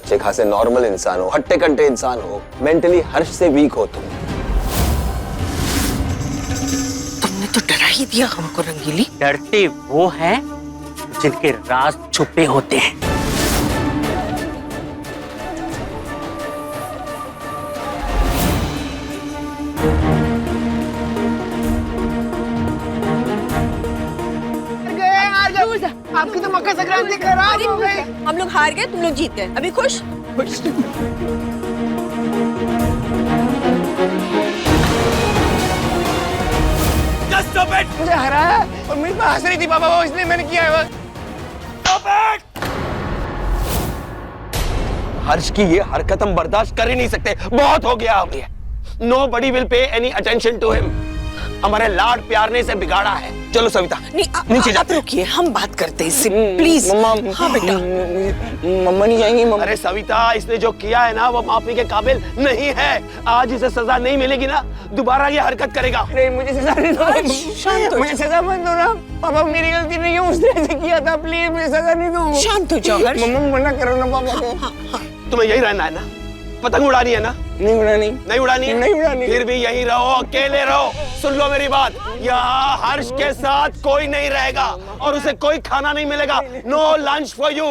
अच्छे खासे नॉर्मल इंसान हो, हट्टे कट्टे इंसान हो, मेंटली हर्ष से वीक हो तुम। तुमने तो डरा ही दिया हमको रंगीली। डरते वो हैं जिनके राज छुपे होते हैं। आपकी तो मकर संक्रांति खराब हो गई। हम लोग हार गए, तुम लोग जीत गए। अभी खुश? खुश। मुझे हराया और मेरी बात हंस रही थी पापा, वो इसलिए मैंने किया है। हर्ष की ये हरकत हम बर्दाश्त कर ही नहीं सकते, बहुत हो गया अब ये। Nobody will pay any attention to him। हमारे लाड प्यार ने इसे बिगाड़ा है। चलो सविता नीचे आप रुकिए, हम बात करते हैं इससे, प्लीज। मम्मा। हाँ बेटा। मम्मा नहीं जाएंगी मम्मा। अरे सविता, इसने जो किया है ना वो माफी के काबिल नहीं है। आज इसे सजा नहीं मिलेगी ना, दोबारा ये हरकत करेगा। नहीं, मुझे सजा नहीं दो। शांत हो मुझे सजा मत दो ना पापा, मेरी गलती नहीं है, उसने ऐसे किया था। प्लीज मुझे सजा नहीं दो। शांत हो जाओ हर्ष। मम्मा मना करो ना पापा को। तुम्हें यही रहना है ना? पतंग उड़ानी है ना? नहीं उड़ानी। नहीं उड़ानी है? नहीं उड़ानी। फिर भी यहीं रहो, अकेले रहो। सुन लो मेरी बात, यहाँ हर्ष के साथ कोई नहीं रहेगा और उसे कोई खाना नहीं मिलेगा। No lunch for you.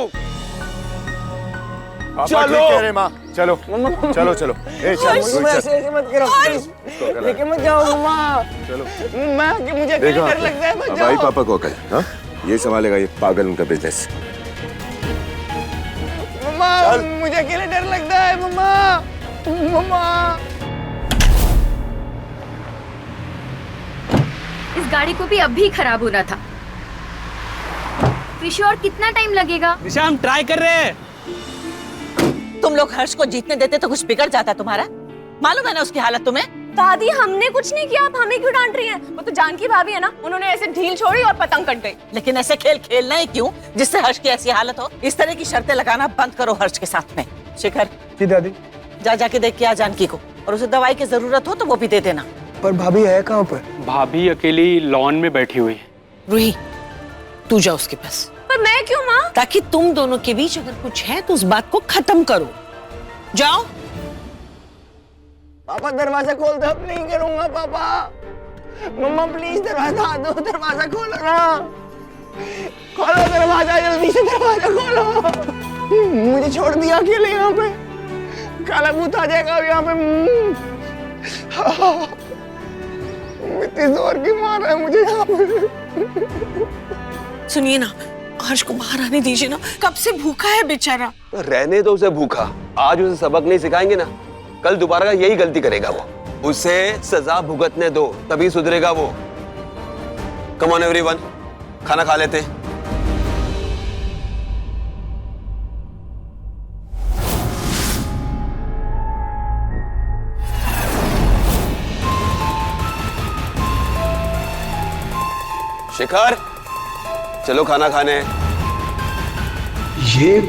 चलो माँ, चलो चलो चलो। ऐसे मत करो, लेके मत जाओ मम्मा। चलो मम्मा, मुझे डर लगता है, मत भाई जाओ। पापा को कहे, हाँ ये संभालेगा, ये पागल उनका बिजनेस। मम्मा, मुझे अकेले डर लगता है मम्मा। मम्मा, इस गाड़ी को भी अब भी खराब होना था। कृषि और कितना टाइम लगेगा? निशा हम ट्राई कर रहे हैं। तुम लोग हर्ष को जीतने देते तो कुछ बिगड़ जाता तुम्हारा। मालूम है ना उसकी हालत तुम्हें? दादी, हमने कुछ नहीं किया, आप हमें क्यों डांट रही हैं? वो तो जानकी भाभी है ना, उन्होंने ऐसे ढील छोड़ी और पतंग कट गई। लेकिन ऐसे खेल खेलना ही क्यों जिससे हर्ष की ऐसी हालत हो? इस तरह की शर्तें लगाना बंद करो हर्ष के साथ में। शिखर जी दादी। जा जाके देख के आ जानकी को, और उसे दवाई की जरूरत हो तो वो भी दे देना। पर भाभी है कहाँ पर? भाभी अकेली लॉन में बैठी हुई है। रूही, तू जा उसके पास। पर मैं क्यों माँ? ताकि तुम दोनों के बीच अगर कुछ है तो उस बात को खत्म करो। जाओ। पापा दरवाजा खोल दो। अब नहीं करूंगा पापा। मम्मा प्लीज दरवाजा दो, दरवाजा खोलो ना। खोलो दरवाजा, जल्दी से दरवाजा खोलो। मुझे छोड़ दिया अकेले यहाँ पे, काला भूत आ जाएगा अब यहाँ पे। इतनी जोर की मार है मुझे यहाँ पे। सुनिए ना, हर्ष को बाहर आने दीजिए ना, कब से भूखा है बेचारा। रहने दो उसे भूखा। आज उसे सबक नहीं सिखाएंगे ना, कल दोबारा यही गलती करेगा वो। उसे सजा भुगतने दो, तभी सुधरेगा वो। कम ऑन एवरीवन, खाना खा लेते। शिखर, चलो खाना खाने। ये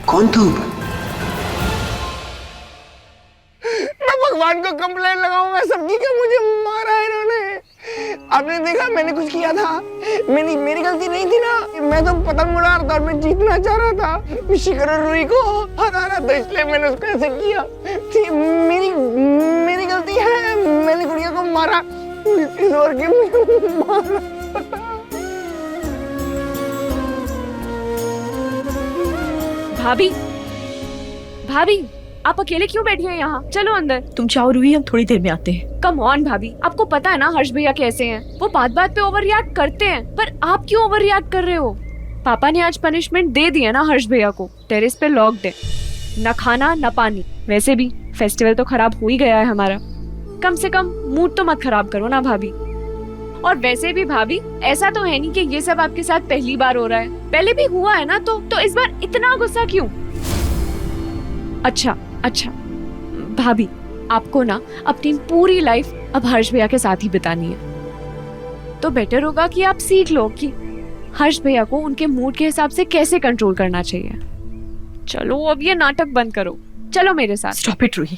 कौन था ऊपर? मैं भगवान को कंप्लेंट लगाऊंगा सबकी कि मुझे मारा है इन्होंने। आपने देखा मैंने कुछ किया था? मेरी गलती नहीं थी ना। मैं तो पतंग उड़ा रहा था और मैं जीतना चाह रहा था। शिखर और रूही को हरा रहा था, इसलिए मैंने उसको ऐसे किया। मेरी गलती है, मैंने गुड़िया को मारा। जोर के मुझे मारा। भाभी, भाभी, आप अकेले क्यों बैठी हैं यहाँ? चलो अंदर। तुम चाहो रूही, हम थोड़ी देर में आते हैं। कम ऑन भाभी, आपको पता है ना हर्ष भैया कैसे हैं? वो बात बात पे ओवर रिएक्ट करते हैं, पर आप क्यों ओवर रिएक्ट कर रहे हो? पापा ने आज पनिशमेंट दे दी है ना हर्ष भैया को। टेरेस पे लॉक्ड है, न खाना न पानी। वैसे भी फेस्टिवल तो खराब हो ही गया है हमारा। कम से कम मूड तो मत खराब करो ना भाभी। और वैसे भी भाभी, ऐसा तो है नहीं कि ये सब आपके साथ पहली बार हो रहा है। पहले भी हुआ है ना, तो इस बार इतना गुस्सा क्यों? अच्छा भाभी, आपको ना अपनी पूरी लाइफ अब हर्ष भैया के साथ ही बितानी है। तो बेटर होगा कि आप सीख लो कि हर्ष भैया को उनके मूड के हिसाब से कैसे कंट्रोल करना चाहिए। चलो अब ये नाटक बंद करो, चलो मेरे साथ। स्टॉप इट रूही,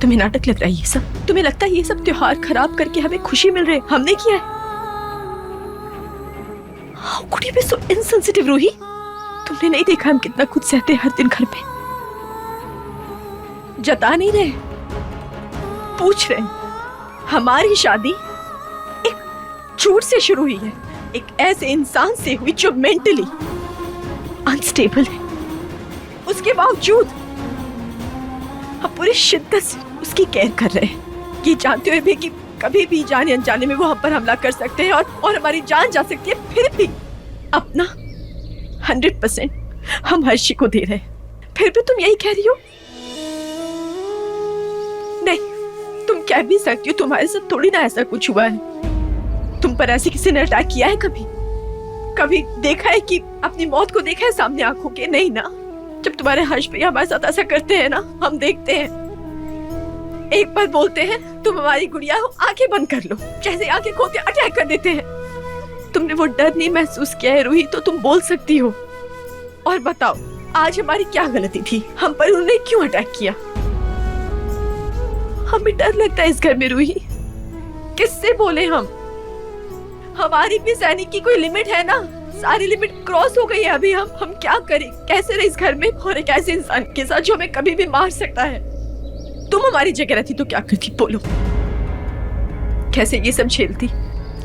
तुम्हें नाटक लग रहा है ये सब? तुम्हें लगता है ये सब त्योहार खराब करके हमें खुशी मिल रही है? हमने किया है? How could you be so insensitive, Ruhi? तुमने नहीं देखा हम कितना खुद सहते हैं हर दिन घर पे? जता नहीं रहे, पूछ रहे हैं। हमारी शादी एक झूठ से शुरू हुई है, एक ऐसे इंसान से हुई जो मेंटली अनस्टेबल है। उसके बावजूद हम पूरी शिद्दत से उसकी केयर कर रहे हैं, ये जानते हुए भी कि कभी भी जाने अनजाने में वो हम पर हमला कर सकते हैं और हमारी जान जा सकती है। फिर भी अपना 100% हम हर्षी को दे रहे हैं। फिर भी तुम यही कह रही हो? नहीं, तुम कह भी सकती हो तुम्हारे साथ थोड़ी ना ऐसा कुछ हुआ है। तुम पर ऐसे किसी ने अटैक किया है कभी? कभी देखा है कि अपनी मौत को देखा है सामने आंखों के? नहीं ना। जब तुम्हारे हर्ष भैया हमारे साथ ऐसा करते हैं ना, हम देखते हैं, एक बार बोलते हैं तुम हमारी गुड़िया हो, आंखें बंद कर लो, जैसे आंखें खोलते अटैक कर देते हैं। तुमने वो डर नहीं महसूस किया है रूही, तो तुम बोल सकती हो। और बताओ आज हमारी क्या गलती थी? हम पर उन्होंने क्यों अटैक किया? हमें डर लगता है इस घर में रूही। किससे बोले हम? हमारी भी सहने की कोई लिमिट है ना? सारी लिमिट क्रॉस हो गई है अभी। हम क्या करें? कैसे रहे इस घर में और एक ऐसे इंसान के साथ जो हमें कभी भी मार सकता है? तुम हमारी जगह रहती तो क्या करती? बोलो, कैसे ये सब झेलती?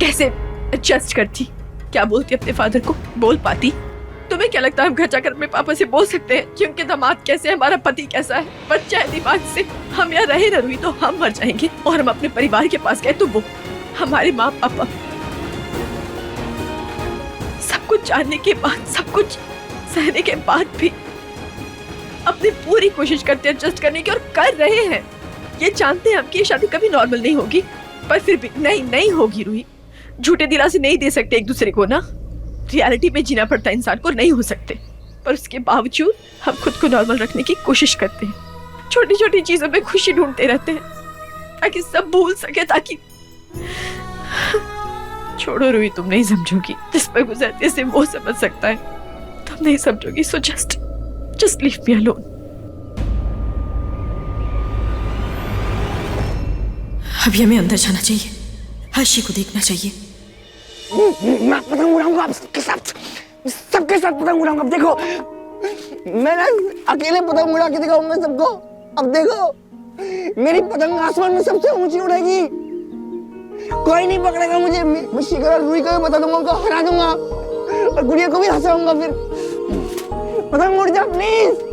कैसे एडजस्ट करती? क्या बोलती अपने फादर को? बोल पाती? तुम्हें क्या लगता है हम घर जाकर अपने पापा से बोल सकते हैं कि उनके दामाद कैसे है, हमारा पति कैसा है? बच्चा है दिमाग से। हम यहाँ रहे न रूही तो हम मर जाएंगे, और हम अपने परिवार के पास गए तो वो हमारे माँ पापा सब कुछ जानने के बाद, सब कुछ सहने के बाद भी अपनी पूरी कोशिश करते हैं एडजस्ट करने की, और कर रहे हैं। ये जानते हैं हम कि ये शादी कभी नॉर्मल नहीं होगी, पर फिर भी नहीं होगी रूही। झूठे दिलासे नहीं दे सकते एक दूसरे को ना, रियलिटी में जीना पड़ता है इंसान को, नहीं हो सकते। पर उसके बावजूद हम खुद को नॉर्मल रखने की कोशिश करते हैं। छोटी छोटी चीजों में खुशी ढूंढते रहते हैं ताकि सब भूल सके, ताकि छोड़ो रूही, तुम नहीं समझोगी। जिस पर गुजरते से वो समझ सकता है, तुम नहीं समझोगी। So just leave me alone. अभी हमें अंदर जाना चाहिए, हर्षी को देखना चाहिए। मैं पतंग उड़ाऊंगा आप सबके साथ पतंग उड़ाऊंगा। अब देखो, मैं ना अकेले पतंग उड़ा के दिखाऊंगा सबको। अब देखो, मेरी पतंग आसमान में सबसे ऊंची उड़ेगी, कोई नहीं पकड़ेगा मुझे। मैं शिखर और रूही को भी बता दूंगा, उनको हरा दूंगा, और गुड़िया को भी हंसाऊंगा। फिर पतंग उड़ जा प्लीज।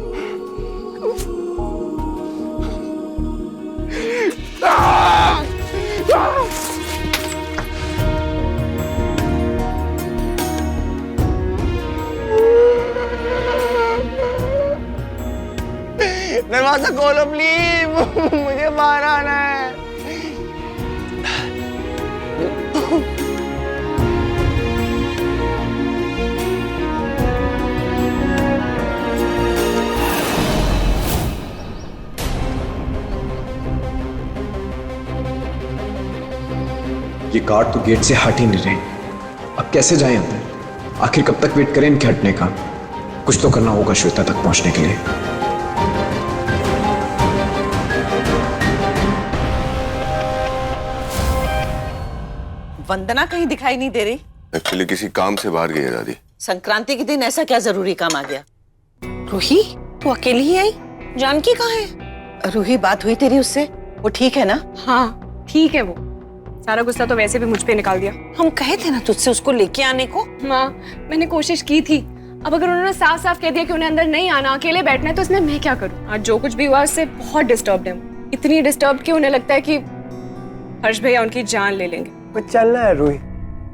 दरवाजा खोलो प्लीज, मुझे बाहर आना है। ये गार्ड तो गेट से हट ही नहीं रहे। अब कैसे जाएं अंदर? आखिर कब तक वेट करें इनके हटने का? कुछ तो करना होगा श्वेता तक पहुंचने के लिए। वंदना कहीं दिखाई नहीं दे रही। एक्चुअली किसी काम से बाहर गई है दादी। संक्रांति के दिन ऐसा क्या जरूरी काम आ गया? रूही, तू अकेली ही आई? जानकी कहाँ है? रूही, बात हुई तेरी उससे? वो ठीक है ना? हाँ ठीक है, वो सारा गुस्सा तो वैसे भी मुझ पे निकाल दिया। हम कहे थे ना तुझसे उसको लेके आने को। माँ, मैंने कोशिश की थी। अब अगर उन्होंने साफ साफ कह दिया कि उन्हें अंदर नहीं आना, अकेले बैठना है, तो इसमें मैं क्या करूँ? आज जो कुछ भी हुआ उससे बहुत डिस्टर्ब्ड है। इतनी डिस्टर्ब कि उन्हें लगता है कि हर्ष भैया उनकी जान ले लेंगे। चलना है रूही,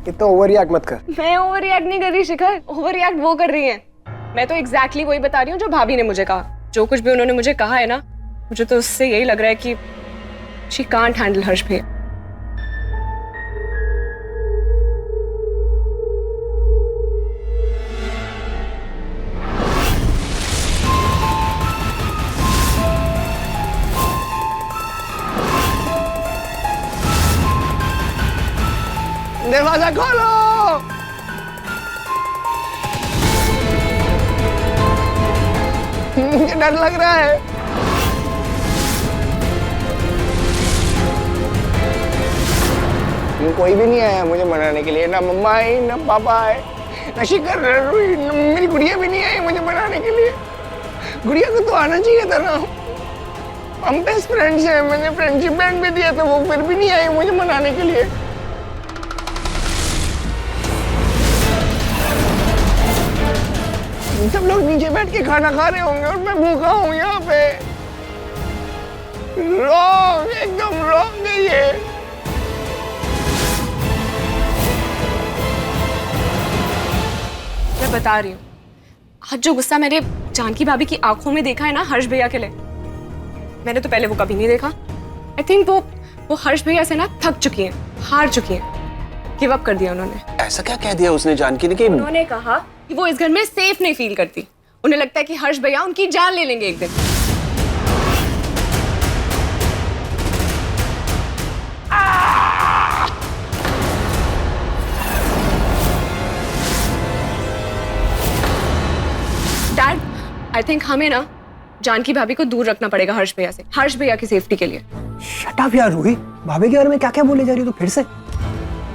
इतना ओवर रिएक्ट मत कर। मैं ओवर रिएक्ट नहीं कर रही शिखर, ओवर रिएक्ट वो कर रही है। मैं तो एग्जैक्टली वही बता रही हूँ जो भाभी ने मुझे कहा। जो कुछ भी उन्होंने मुझे कहा है ना, मुझे तो उससे यही लग रहा है कि शी कांट हैंडल हर्ष भैया। दरवाजा खोलो। मुझे डर लग रहा है। कोई भी नहीं आया मुझे मनाने के लिए, ना मम्मा आई ना पापा आए। नशिकर मेरी गुड़िया भी नहीं आई मुझे बनाने के लिए। गुड़िया को तो आना चाहिए था ना। हम बेस्ट फ्रेंड्स हैं, मैंने फ्रेंडशिप बैंड भी दिया था, वो फिर भी नहीं आई मुझे मनाने के लिए। सब लोग नीचे बैठ के खाना खा रहे होंगे और मैं भूखा हूँ यहाँ पे। रॉन्ग, एकदम रॉन्ग है ये। मैं बता रही हूँ, आज जो गुस्सा मैंने जानकी भाभी की आंखों में देखा है ना हर्ष भैया के लिए, मैंने तो पहले वो कभी नहीं देखा। आई थिंक वो हर्ष भैया से ना थक चुकी हैं, हार चुकी हैं, गिव अप कर दिया उन्होंने। ऐसा क्या कह दिया उसने जानकी ने कि उन्होंने कहा कि वो इस घर में सेफ नहीं फील करती। उन्हें लगता है कि हर्ष भैया उनकी जान ले लेंगे एक दिन। डैड, आई थिंक हमें ना जानकी भाभी को दूर रखना पड़ेगा हर्ष भैया से, हर्ष भैया की सेफ्टी के लिए। शट अप यार रूही, भाभी के बारे में क्या क्या बोले जा रही हो? तो फिर से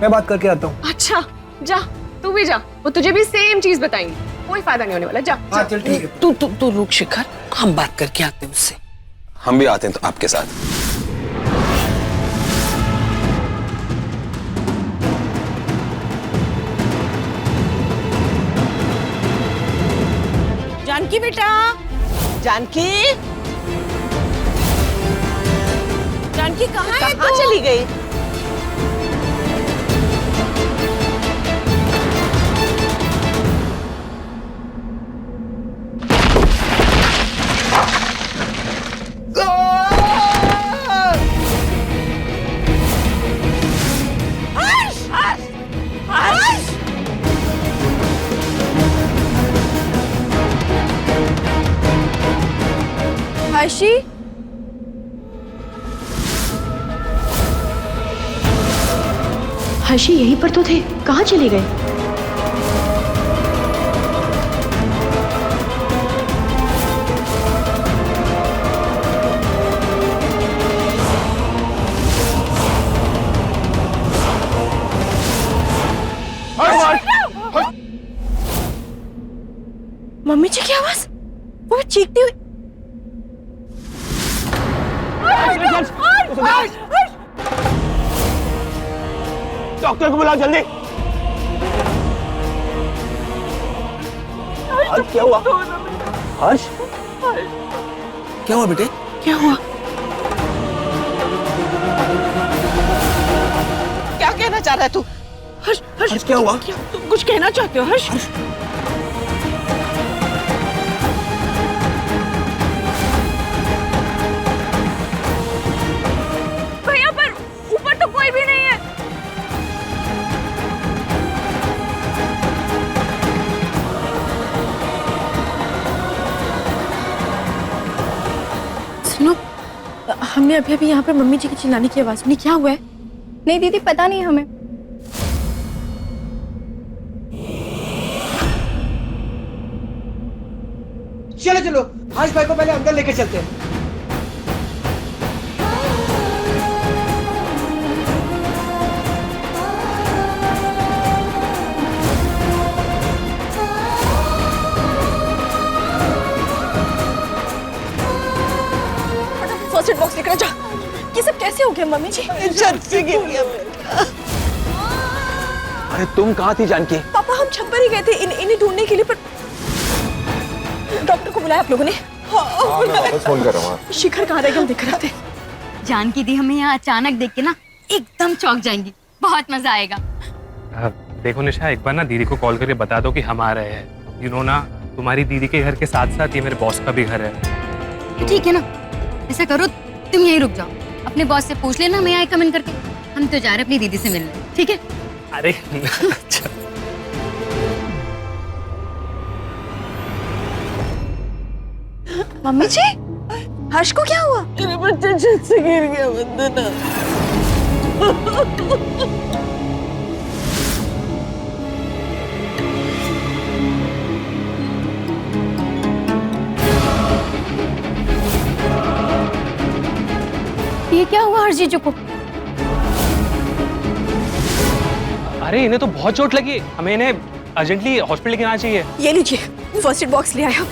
मैं बात करके आता हूँ। अच्छा जा, तू भी जा, वो तुझे भी सेम चीज बताएंगी, कोई फायदा नहीं होने वाला। जा, हाँ चल ठीक है। तू रुक शिखर, हम बात करके आते हैं उससे। हम भी आते हैं तो आपके साथ। जानकी बेटा, जानकी, जानकी कहाँ है? कहाँ चली गई? हर्षी, हर्षी यहीं पर तो थे, कहाँ चले गए? मम्मी जी की आवाज, वो चीखती हुई। डॉक्टर को बुलाओ जल्दी। हर्ष क्या हुआ? हर्ष क्या हुआ बेटे? क्या हुआ? क्या कहना चाह रहा है तू? हर्ष, हर्ष क्या हुआ? तुम कुछ कहना चाहते हो हर्ष? भैया पर ऊपर तो कोई भी नहीं है। सुनो, हमने अभी अभी यहाँ पर मम्मी जी की चिल्लाने की आवाज सुनी, क्या हुआ है? नहीं दीदी, पता नहीं हमें। चलो चलो, हर्ष भाई को पहले अंदर लेके चलते हैं। फर्स्ट एड बॉक्स लेकर जा। ये सब कैसे हो गया मम्मी जी? छत से गिर गया बेटा। अरे तुम कहाँ थी जानकी? पापा हम छत पर ही गए थे इन्हें ढूंढने के लिए, पर डॉक्टर को बुलाया आप लोगों ने? मैं वापस फोन कर रहा हूँ। शिखर कहाँ रह गए, हम दिख रहे थे। जानकी दी हमें यहाँ अचानक देख के ना एकदम चौंक जाएंगी, बहुत मजा आएगा। देखो निशा, एक बार ना दीदी को कॉल करके बता दो कि हम आ रहे हैं। यू नो ना, तुम्हारी दीदी के घर के साथ साथ ये मेरे बॉस का भी घर है। ठीक है ना, ऐसा करो तुम यहीं रुक जाओ, अपने बॉस से पूछ लेना मैं आई कम इन करके। हम तो जा रहे अपनी दीदी से मिलने, ठीक है? अरे अच्छा। मम्मी जी, हर्ष को क्या हुआ? मेरे बच्चे छत से गिर गया वंदना। ये क्या हुआ हर्ष जीजू को? अरे इन्हें तो बहुत चोट लगी, हमें इन्हें अर्जेंटली हॉस्पिटल लेके आना चाहिए। ये लीजिए फर्स्ट एड बॉक्स ले आया।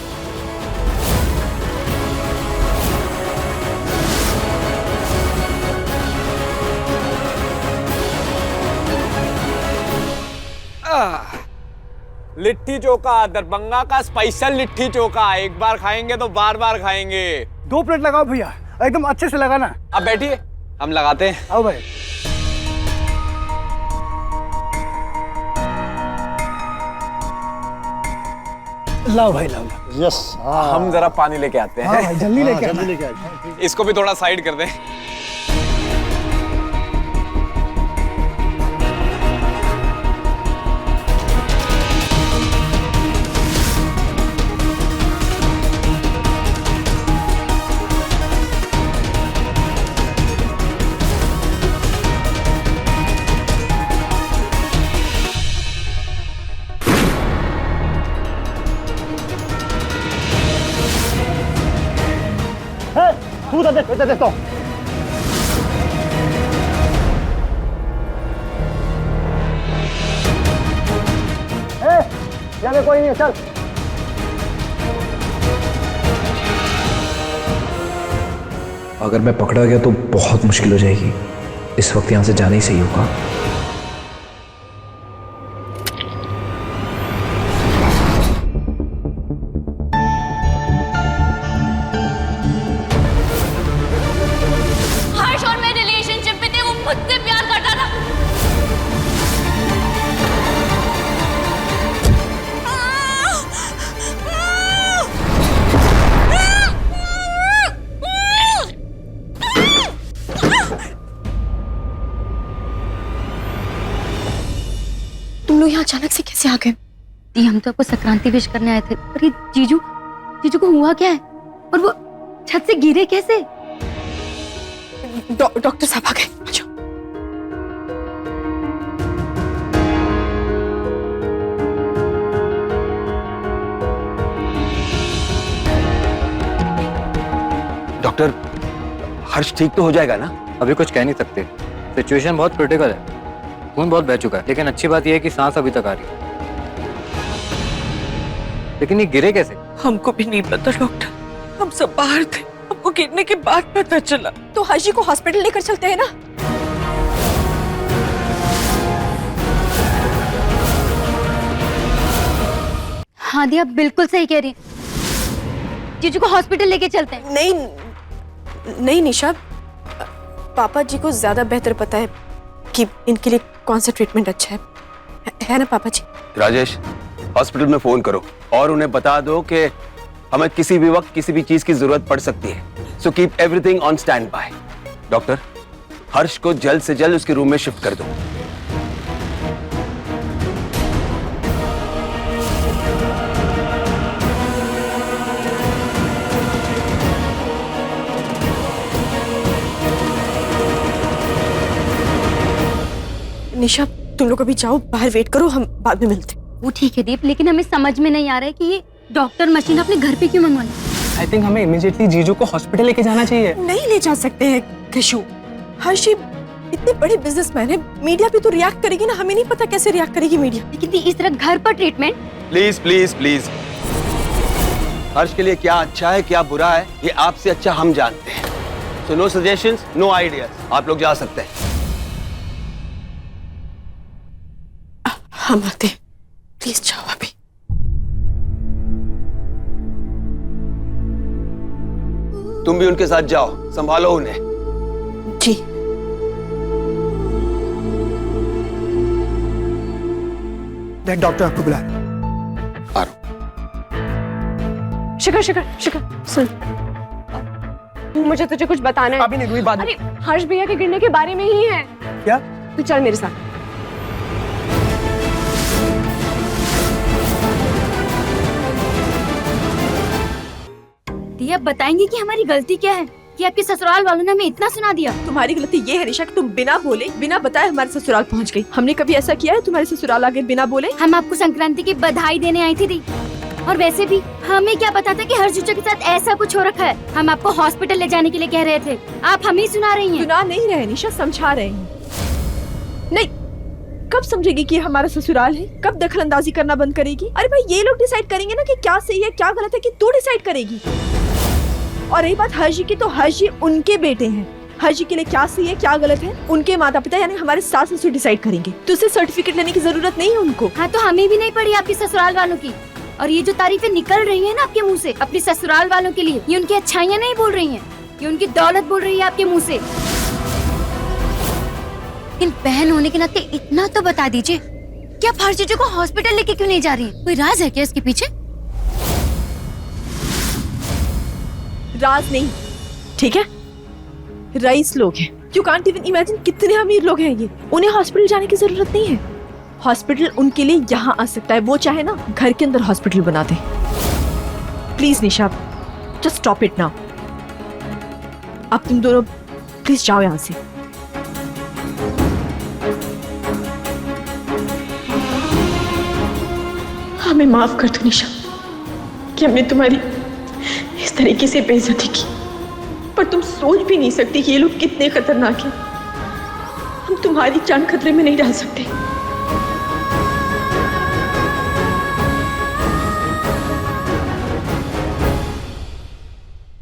लिट्टी चोखा, दरभंगा का स्पेशल लिट्टी चोखा। एक बार खाएंगे तो बार बार खाएंगे। 2 प्लेट लगाओ भैया, एकदम अच्छे से लगाना। आप बैठिए, हम लगाते हैं। आओ भाई। लाओ भाई लाओ। यस हम जरा पानी लेके आते हाँ हैं। भाई जल्दी लेके आना। इसको भी थोड़ा साइड कर दें। तू दे तो। यहाँ पे कोई नहीं है, चल। अगर मैं पकड़ा गया तो बहुत मुश्किल हो जाएगी। इस वक्त यहां से जाना ही सही होगा। हर्ष और मैं रिलेशनशिप में थे, वो मुझसे प्यार करता था। तुम लोग यहाँ अचानक से कैसे आ गए? दी, हम तो आपको संक्रांति विश करने आए थे, पर ये जीजू को हुआ क्या है? और वो छत से गिरे कैसे? डॉक्टर साहब आ गए। अच्छा। डॉक्टर, हर्ष ठीक तो हो जाएगा ना? अभी कुछ कह नहीं सकते, सिचुएशन बहुत क्रिटिकल है। खून बहुत बह चुका है, लेकिन अच्छी बात यह है कि सांस अभी तक आ रही है। लेकिन ये गिरे कैसे? हमको भी नहीं पता डॉक्टर, हम सब बाहर थे, हमको गिरने के बाद पता चला। तो हर्ष जी को हॉस्पिटल लेकर चलते हैं ना? हाँ दी, आप बिल्कुल सही कह रही हैं। जीजू को हॉस्पिटल लेके चलते हैं। नहीं निशा, पापा जी को ज्यादा बेहतर पता है कि इनके लिए कौन सा ट्रीटमेंट अच्छा है ना पापा जी? राजेश, हॉस्पिटल में फोन करो और उन्हें बता दो कि हमें किसी भी वक्त किसी भी चीज की जरूरत पड़ सकती है। So keep everything on standby. Doctor, Harsh को जल्द से जल्द उसके रूम में शिफ्ट कर दो। निशा, तुम लोग अभी जाओ, बाहर वेट करो, हम बाद में मिलते हैं। वो ठीक है दीप, लेकिन हमें समझ में नहीं आ रहा है कि ये डॉक्टर मशीन अपने घर पे क्यों मंगवाई? आई थिंक हमें इमीडिएटली जीजू को हॉस्पिटल लेके जाना चाहिए। नहीं ले जा सकते हैं कृषु। हर्ष इतने बड़े बिजनेसमैन है, मीडिया भी तो रिएक्ट करेगी ना। हमें नहीं पता कैसे रिएक्ट करेगी मीडिया। लेकिन दी, इस तरह घर पर ट्रीटमेंट। प्लीज प्लीज प्लीज, हर्ष के लिए क्या अच्छा है क्या बुरा है ये आपसे अच्छा हम जानते हैं। So no suggestions, no ideas, आप लोग जा सकते हैं। हम आते हैं, प्लीज जाओ अभी। तुम भी उनके साथ जाओ, संभालो उन्हें। जी। देख, डॉक्टर आपको बुला रहे हैं। शिखर शिखर शिखर सुन, मुझे तुझे कुछ बताना है। अभी नहीं, रूही बाद में। अरे हर्ष भैया के गिरने के बारे में ही है। क्या? तू चल मेरे साथ। दी, आप बताएंगे कि हमारी गलती क्या है कि आपके ससुराल वालों ने हमें इतना सुना दिया? तुम्हारी गलती ये है निशा कि तुम बिना बोले बिना बताए हमारे ससुराल पहुंच गई। हमने कभी ऐसा किया है तुम्हारे ससुराल आगे बिना बोले? हम आपको संक्रांति की बधाई देने आई थी दी, और वैसे भी हमें क्या पता था कि हर्ष चचा के साथ ऐसा कुछ हो रखा है। हम आपको हॉस्पिटल ले जाने के लिए कह रहे थे, आप हमें सुना रही हैं। सुना नहीं रहे निशा, समझा रहे हैं। नहीं, कब समझेगी कि ये हमारा ससुराल है? कब दखल अंदाजी करना बंद करेगी? अरे भाई ये लोग डिसाइड करेंगे ना कि क्या सही है क्या गलत है, कि तू डिसाइड करेगी? और रही बात हर्षी की, तो हर्षी उनके बेटे हैं। हर्षी के लिए क्या सही है क्या गलत है उनके माता पिता यानी हमारे सास ससुर डिसाइड करेंगे। तो उससे सर्टिफिकेट लेने की जरूरत नहीं है उनको। हाँ तो हमें भी नहीं पड़ी आपकी ससुराल वालों की। और ये जो तारीफें निकल रही है ना आपके मुंह से अपनी ससुराल वालों के लिए, ये उनकी अच्छाइयाँ नहीं बोल रही हैं, ये उनकी दौलत बोल रही है आपके मुंह से। इन बहन होने के नाते इतना तो बता दीजिए कि आप हर चीजों को हॉस्पिटल लेके क्यों नहीं जा रही हैं? कोई राज है क्या इसके पीछे? राज नहीं, ठीक है? रईस लोग हैं। यू कांट इवन इमेजिन कितने अमीर लोग हैं ये। उन्हें हॉस्पिटल जाने की जरूरत नहीं है। हॉस्पिटल उनके लिए यहाँ आ सकता है। वो चाहे ना घर के अंदर हॉस्पिटल बना दे। Please Nisha, just stop it now. अब तुम दोनों प्लीज जाओ यहाँ से। हमें माफ कर दो निशा कि हमने तुम्हारी इस तरीके से बेइज्जती की, पर तुम सोच भी नहीं सकती कि ये लोग कितने खतरनाक हैं। हम तुम्हारी जान खतरे में नहीं डाल सकते।